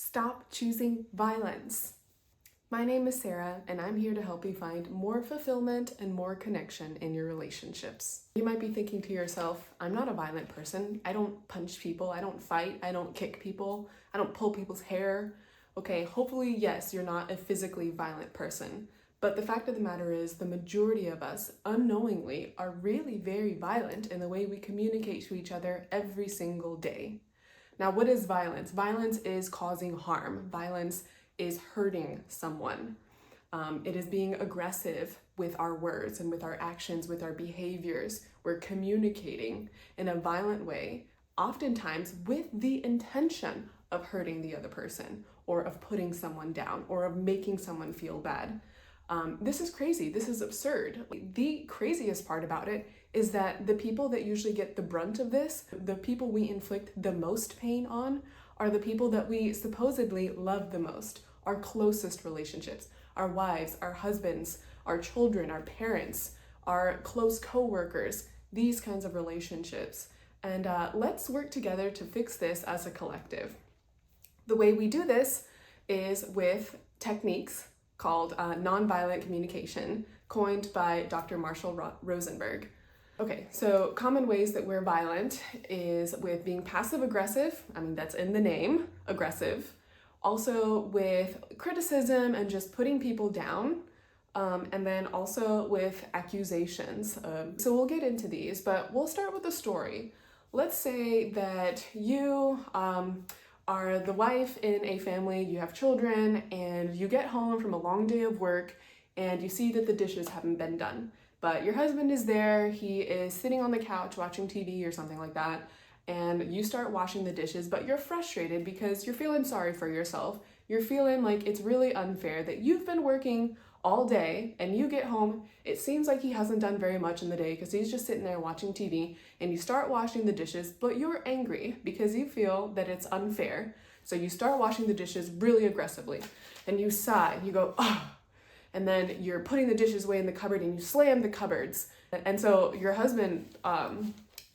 Stop choosing violence. My name is Sarah, and I'm here to help you find more fulfillment and more connection in your relationships. You might be thinking to yourself, I'm not a violent person. I don't punch people. I don't fight. I don't kick people. I don't pull people's hair. Okay, hopefully, yes, you're not a physically violent person. But the fact of the matter is, the majority of us, unknowingly, are really very violent in the way we communicate to each other every single day. Now, what is violence? Violence is causing harm. Violence is hurting someone. It is being aggressive with our words and with our actions, with our behaviors. We're communicating in a violent way, oftentimes with the intention of hurting the other person, or of putting someone down, or of making someone feel bad. This is crazy. This is absurd. The craziest part about it is that the people that usually get the brunt of this, the people we inflict the most pain on, are the people that we supposedly love the most, our closest relationships, our wives, our husbands, our children, our parents, our close co-workers, these kinds of relationships. And let's work together to fix this as a collective. The way we do this is with techniques called Nonviolent Communication, coined by Dr. Marshall Rosenberg. Okay, so common ways that we're violent is with being passive aggressive. I mean, that's in the name, aggressive. Also with criticism and just putting people down. And then also with accusations. So we'll get into these, but we'll start with a story. Let's say that you are the wife in a family, you have children, and you get home from a long day of work and you see that the dishes haven't been done. But your husband is there, he is sitting on the couch watching TV or something like that, and you start washing the dishes, but you're frustrated because you're feeling sorry for yourself. You're feeling like it's really unfair that you've been working all day and you get home, it seems like he hasn't done very much in the day because he's just sitting there watching TV, and you start washing the dishes, but you're angry because you feel that it's unfair. So you start washing the dishes really aggressively and you sigh and you go, oh, and then you're putting the dishes away in the cupboard and you slam the cupboards. And so your husband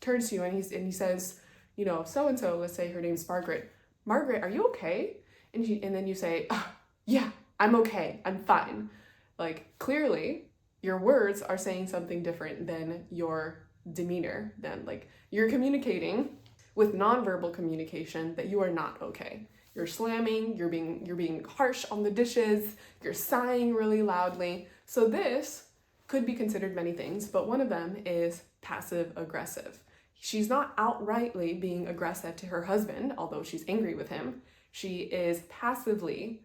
turns to you and he says, you know, so-and-so, let's say her name's Margaret. Margaret, are you okay? And then you say, oh, yeah, I'm okay, I'm fine. Like, clearly, your words are saying something different than your demeanor. Then, like, you're communicating with nonverbal communication that you are not okay. You're slamming, you're being harsh on the dishes, you're sighing really loudly. So this could be considered many things, but one of them is passive aggressive. She's not outrightly being aggressive to her husband, although she's angry with him. She is passively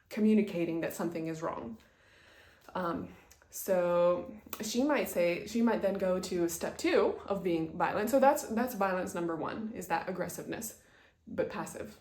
communicating that something is wrong. So she might then go to step 2 of being violent. So that's violence number 1, is that aggressiveness, but passive.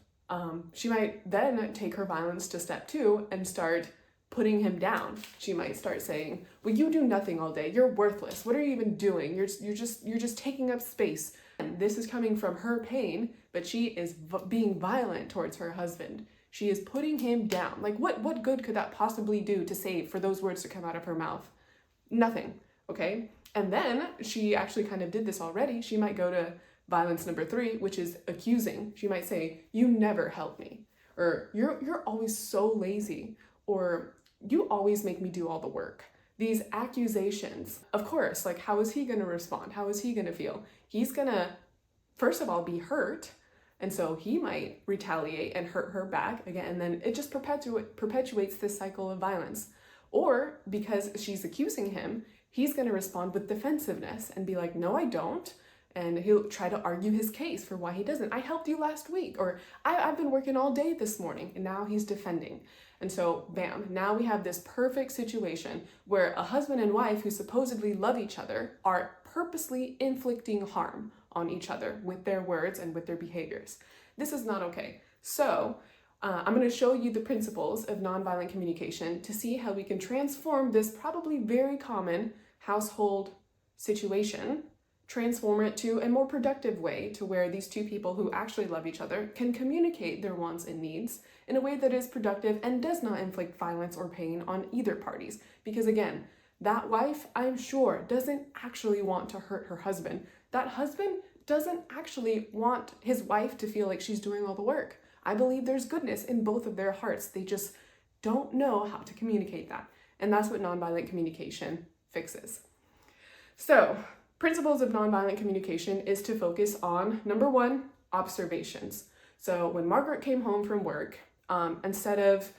She might then take her violence to step 2 and start putting him down. She might start saying, well, you do nothing all day. You're worthless. What are you even doing? You're just taking up space. And this is coming from her pain, but she is being violent towards her husband. She is putting him down. Like, what good could that possibly do to say for those words to come out of her mouth? Nothing, okay? And then she actually kind of did this already. She might go to violence number 3, which is accusing. She might say, you never help me, or you're always so lazy, or you always make me do all the work. These accusations, of course, like, how is he going to respond? How is he going to feel? He's going to, first of all, be hurt. And so he might retaliate and hurt her back again. And then it just perpetuates this cycle of violence. Or because she's accusing him, he's going to respond with defensiveness and be like, no, I don't. And he'll try to argue his case for why he doesn't. I helped you last week, or I've been working all day this morning, and now he's defending. And so, bam, now we have this perfect situation where a husband and wife who supposedly love each other are purposely inflicting harm on each other with their words and with their behaviors. This is not okay. So I'm going to show you the principles of nonviolent communication to see how we can transform this probably very common household situation, transform it to a more productive way to where these two people who actually love each other can communicate their wants and needs in a way that is productive and does not inflict violence or pain on either parties. Because again, that wife, I'm sure, doesn't actually want to hurt her husband. That husband doesn't actually want his wife to feel like she's doing all the work. I believe there's goodness in both of their hearts. They just don't know how to communicate that. And that's what nonviolent communication fixes. So, principles of nonviolent communication is to focus on, number one, observations. So when Margaret came home from work, instead of,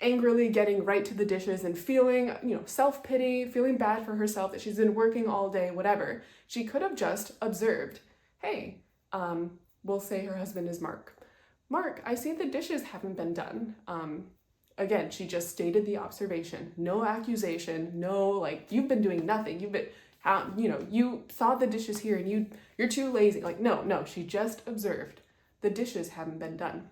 angrily getting right to the dishes and feeling, self-pity, feeling bad for herself that she's been working all day, whatever, she could have just observed, hey, we'll say her husband is Mark. Mark, I see the dishes haven't been done. Again, she just stated the observation, no accusation, no you've been doing nothing. You saw the dishes here and you're too lazy. No, she just observed the dishes haven't been done.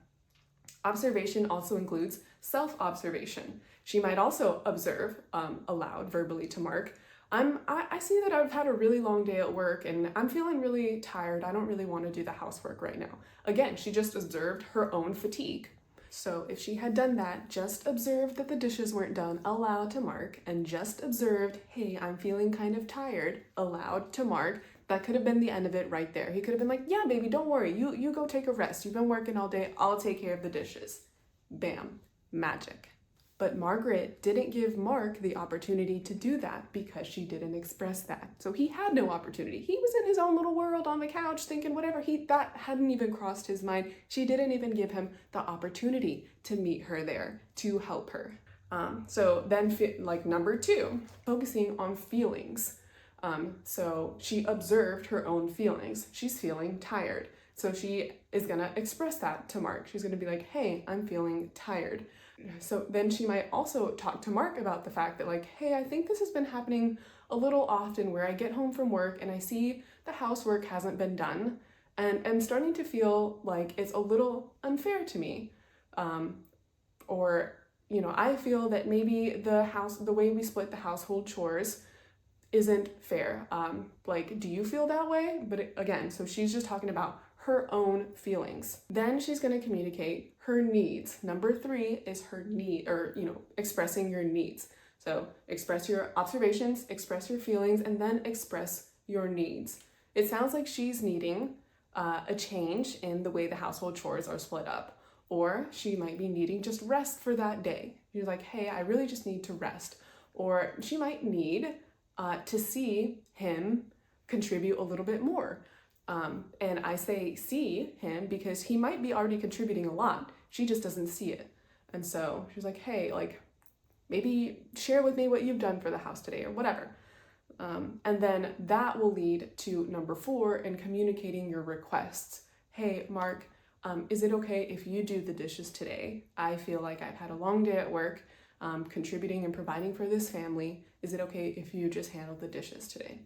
Observation also includes self-observation. She might also observe aloud, verbally to Mark, I see that I've had a really long day at work and I'm feeling really tired. I don't really want to do the housework right now. Again, she just observed her own fatigue. So if she had done that, just observed that the dishes weren't done aloud to Mark, and just observed, hey, I'm feeling kind of tired, aloud to Mark, that could have been the end of it right there. He could have been like, yeah, baby, don't worry. You go take a rest. You've been working all day. I'll take care of the dishes. Bam, magic. But Margaret didn't give Mark the opportunity to do that because she didn't express that. So he had no opportunity. He was in his own little world on the couch thinking whatever, that hadn't even crossed his mind. She didn't even give him the opportunity to meet her there, to help her. So then number two, focusing on feelings. So she observed her own feelings. She's feeling tired. So she is gonna express that to Mark. She's gonna be like, hey, I'm feeling tired. So then she might also talk to Mark about the fact that hey, I think this has been happening a little often where I get home from work and I see the housework hasn't been done and I'm starting to feel like it's a little unfair to me. Or I feel that maybe the way we split the household chores isn't fair. Do you feel that way? But again, so she's just talking about her own feelings. Then she's going to communicate her needs. Number three is her need, or expressing your needs. So express your observations, express your feelings, and then express your needs. It sounds like she's needing a change in the way the household chores are split up, or she might be needing just rest for that day. You're like, hey, I really just need to rest. Or she might need to see him contribute a little bit more. And I say see him because he might be already contributing a lot. She just doesn't see it. And so she's like, hey, maybe share with me what you've done for the house today or whatever. And then that will lead to number four in communicating your requests. Hey, Mark, is it okay if you do the dishes today? I feel like I've had a long day at work, contributing and providing for this family. Is it okay if you just handle the dishes today?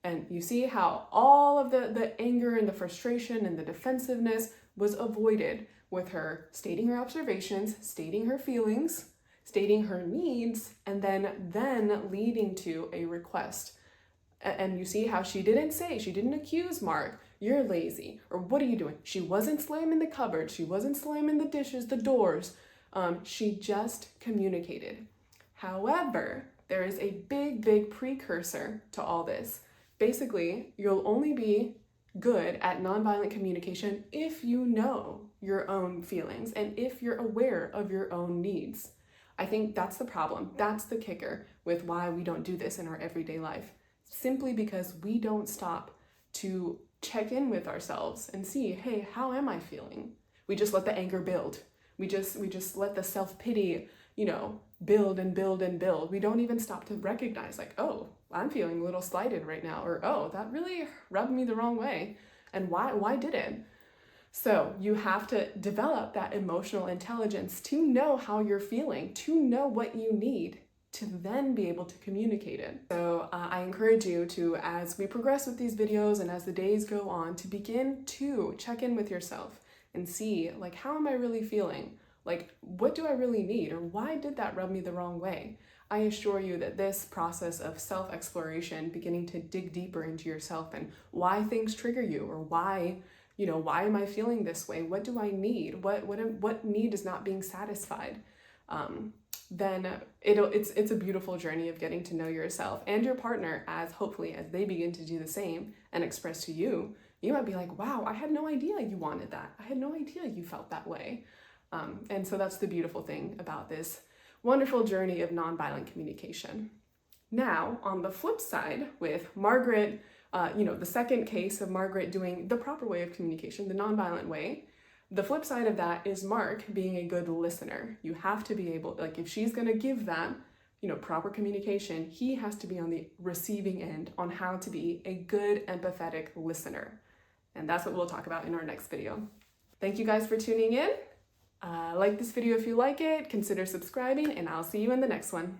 And you see how all of the anger and the frustration and the defensiveness was avoided with her stating her observations, stating her feelings, stating her needs, and then leading to a request. And you see how she didn't accuse Mark, you're lazy, or what are you doing? She wasn't slamming the cupboard, she wasn't slamming the dishes, the doors. She just communicated. However, there is a big precursor to all this. Basically, you'll only be good at nonviolent communication if you know your own feelings and if you're aware of your own needs. I think that's the problem. That's the kicker with why we don't do this in our everyday life. Simply because we don't stop to check in with ourselves and see, hey, how am I feeling? We just let the anger build. We just let the self-pity, build and build and build. We don't even stop to recognize oh, I'm feeling a little slighted right now, or oh, that really rubbed me the wrong way. And why did it? So you have to develop that emotional intelligence to know how you're feeling, to know what you need, to then be able to communicate it. So I encourage you to, as we progress with these videos and as the days go on, to begin to check in with yourself and see, how am I really feeling? What do I really need? Or why did that rub me the wrong way? I assure you that this process of self-exploration, beginning to dig deeper into yourself and why things trigger you, or why am I feeling this way? What do I need? What need is not being satisfied? Then it's a beautiful journey of getting to know yourself and your partner, as hopefully as they begin to do the same and express to you You might be like, wow, I had no idea you wanted that. I had no idea you felt that way. And so that's the beautiful thing about this wonderful journey of nonviolent communication. Now, on the flip side, with Margaret, the second case of Margaret doing the proper way of communication, the nonviolent way, the flip side of that is Mark being a good listener. You have to be able, like, if she's going to give that, proper communication, he has to be on the receiving end on how to be a good, empathetic listener. And that's what we'll talk about in our next video. Thank you guys for tuning in. Like this video if you like it, consider subscribing, and I'll see you in the next one.